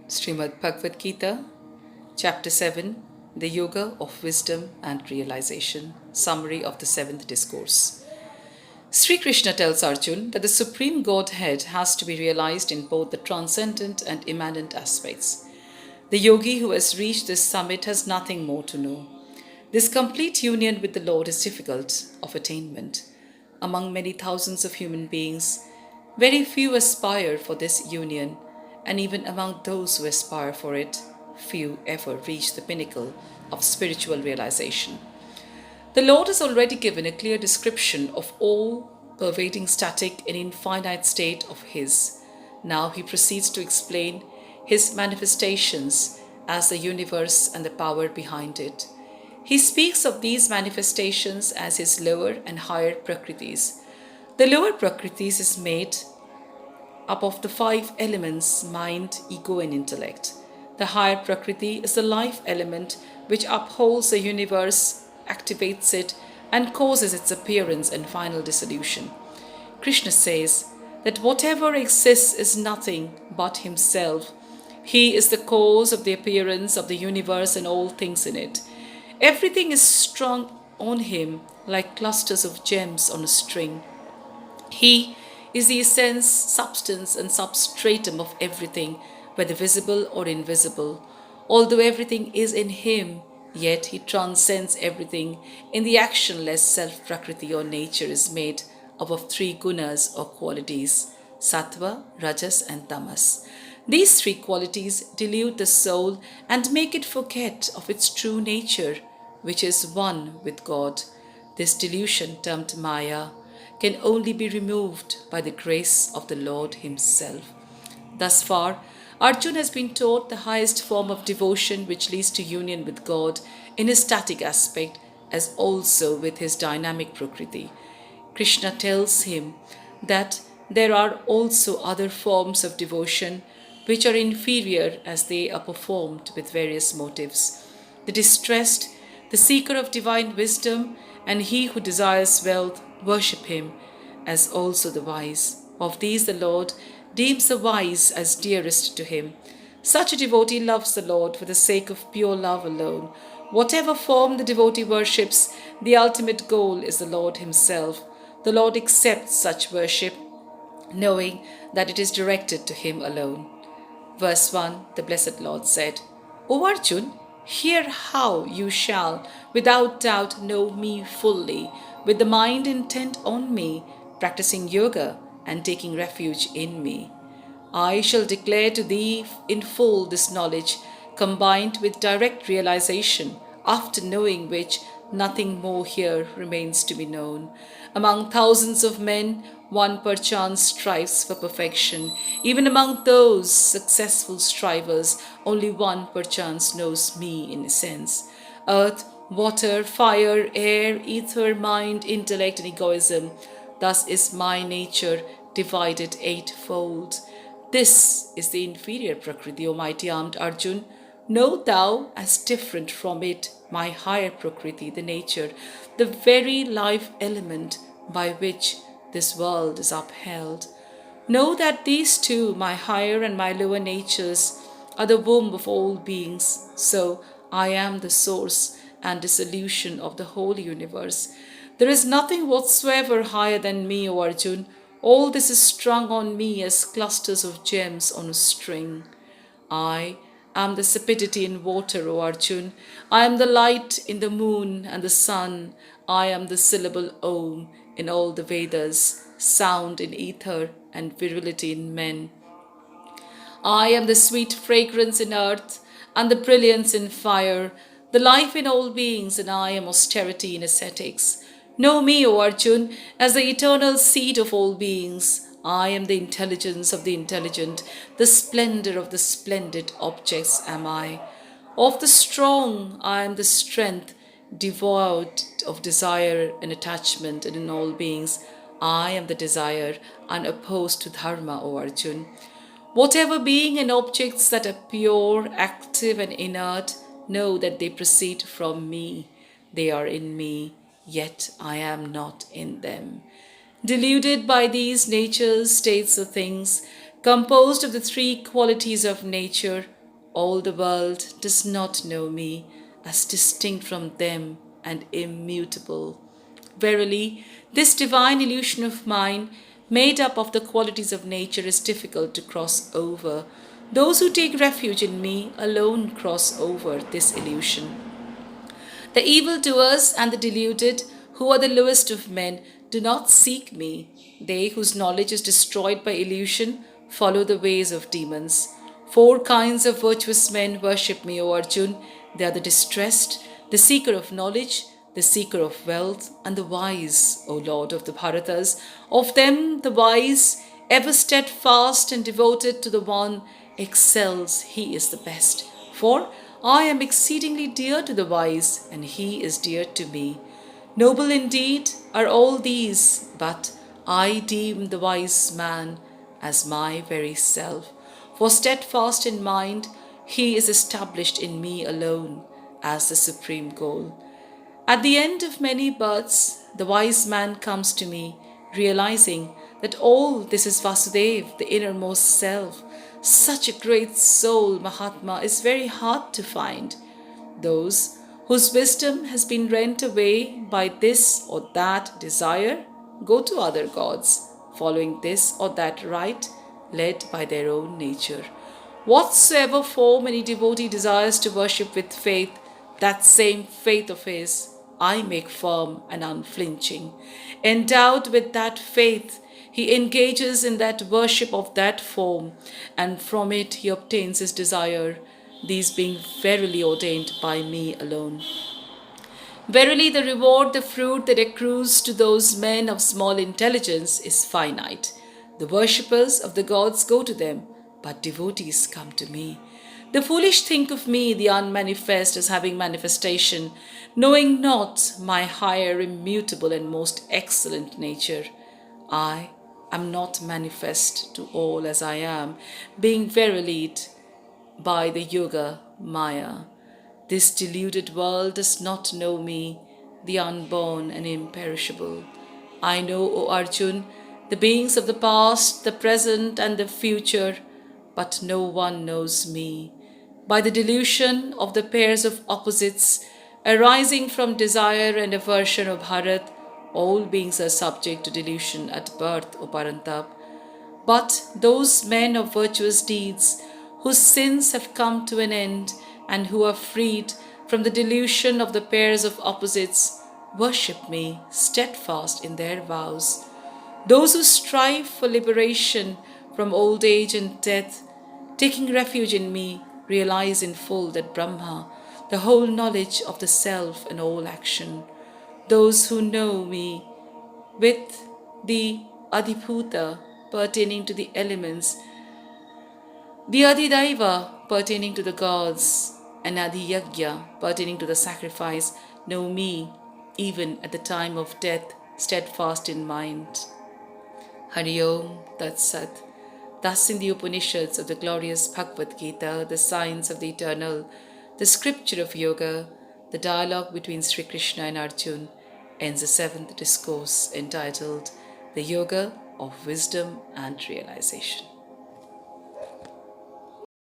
Srimad Bhagavad Gita, Chapter 7, The Yoga of Wisdom and Realization, Summary of the Seventh Discourse. Sri Krishna tells Arjun that the Supreme Godhead has to be realized in both the transcendent and immanent aspects. The yogi who has reached this summit has nothing more to know. This complete union with the Lord is difficult of attainment. Among many thousands of human beings, very few aspire for this union, and even among those who aspire for it, few ever reach the pinnacle of spiritual realization. The Lord has already given a clear description of all pervading static and infinite state of His. Now He proceeds to explain His manifestations as the universe and the power behind it. He speaks of these manifestations as His lower and higher prakritis. The lower prakritis is made up of the five elements: mind, ego, and intellect. The higher prakriti is the life element which upholds the universe, activates it, and causes its appearance and final dissolution. Krishna says that whatever exists is nothing but Himself. He is the cause of the appearance of the universe and all things in it. Everything is strung on Him like clusters of gems on a string. He is the essence, substance, and substratum of everything, whether visible or invisible. Although everything is in Him, yet He transcends everything. In the actionless self-prakriti or nature is made up of three gunas or qualities: sattva, rajas, and tamas. These three qualities delude the soul and make it forget of its true nature, which is one with God. This delusion, termed Maya, can only be removed by the grace of the Lord Himself. Thus far, Arjun has been taught the highest form of devotion which leads to union with God in his static aspect as also with his dynamic prakriti. Krishna tells him that there are also other forms of devotion which are inferior as they are performed with various motives. The distressed, the seeker of divine wisdom, and he who desires wealth worship Him, as also the wise. Of these the Lord deems the wise as dearest to Him. Such a devotee loves the Lord for the sake of pure love alone. Whatever form the devotee worships, the ultimate goal is the Lord Himself. The Lord accepts such worship, knowing that it is directed to Him alone. Verse 1, the Blessed Lord said, O Arjun, hear how you shall without doubt know me fully, with the mind intent on me, practicing yoga and taking refuge in me. I shall declare to thee in full this knowledge, combined with direct realization, after knowing which nothing more here remains to be known. Among thousands of men, one perchance strives for perfection. Even among those successful strivers, only one perchance knows me in essence. Earth, water, fire, air, ether, mind, intellect, and egoism. Thus is my nature divided eightfold. This is the inferior prakriti, O mighty armed Arjun. Know thou as different from it my higher prakriti, the nature, the very life element by which this world is upheld. Know that these two, my higher and my lower natures, are the womb of all beings. So I am the source and dissolution of the whole universe. There is nothing whatsoever higher than me, O Arjun. All this is strung on me as clusters of gems on a string. I am the sapidity in water, O Arjun. I am the light in the moon and the sun. I am the syllable Om in all the Vedas, sound in ether and virility in men. I am the sweet fragrance in earth and the brilliance in fire, the life in all beings, and I am austerity in ascetics. Know me, O Arjun, as the eternal seed of all beings. I am the intelligence of the intelligent, the splendor of the splendid objects am I. Of the strong I am the strength, devoid of desire and attachment, and in all beings I am the desire, unopposed to dharma, O Arjun. Whatever being and objects that are pure, active, and inert, know that they proceed from me. They are in me, yet I am not in them. Deluded by these natures, states of things, composed of the three qualities of nature, all the world does not know me as distinct from them and immutable. Verily, this divine illusion of mine, made up of the qualities of nature, is difficult to cross over. Those who take refuge in me alone cross over this illusion. The evildoers and the deluded, who are the lowest of men, do not seek me. They whose knowledge is destroyed by illusion follow the ways of demons. Four kinds of virtuous men worship me, O Arjun. They are the distressed, the seeker of knowledge, the seeker of wealth, and the wise, O Lord of the Bharatas. Of them, the wise, ever steadfast and devoted to the one, excels. He is the best. For I am exceedingly dear to the wise, and he is dear to me. Noble indeed are all these, but I deem the wise man as my very self. For steadfast in mind, he is established in me alone as the supreme goal. At the end of many births, the wise man comes to me, realizing that all this is Vasudev, the innermost self. Such a great soul, Mahatma, is very hard to find. Those whose wisdom has been rent away by this or that desire go to other gods, following this or that rite, led by their own nature. Whatsoever form any devotee desires to worship with faith, that same faith of his I make firm and unflinching. Endowed with that faith, he engages in that worship of that form, and from it he obtains his desire, these being verily ordained by me alone. Verily, the reward, the fruit that accrues to those men of small intelligence is finite. The worshippers of the gods go to them, but devotees come to me. The foolish think of me, the unmanifest, as having manifestation, knowing not my higher, immutable, and most excellent nature. I am not manifest to all as I am, being verily by the yoga Maya. This deluded world does not know me, the unborn and imperishable. I know, O Arjun, the beings of the past, the present, and the future, but no one knows me. By the delusion of the pairs of opposites arising from desire and aversion, O Bharat, all beings are subject to delusion at birth, O Parantap. But those men of virtuous deeds, whose sins have come to an end and who are freed from the delusion of the pairs of opposites, worship me steadfast in their vows. Those who strive for liberation from old age and death, taking refuge in me, realize in full that Brahma, the whole knowledge of the self and all action. Those who know me with the Adibhuta pertaining to the elements, the Adidaiva pertaining to the gods, and Adiyagya pertaining to the sacrifice, know me even at the time of death, steadfast in mind. Hari Om Tat Sat. Thus in the Upanishads of the glorious Bhagavad Gita, the science of the eternal, the scripture of yoga, the dialogue between Sri Krishna and Arjun, ends the seventh discourse entitled The Yoga of Wisdom and Realization.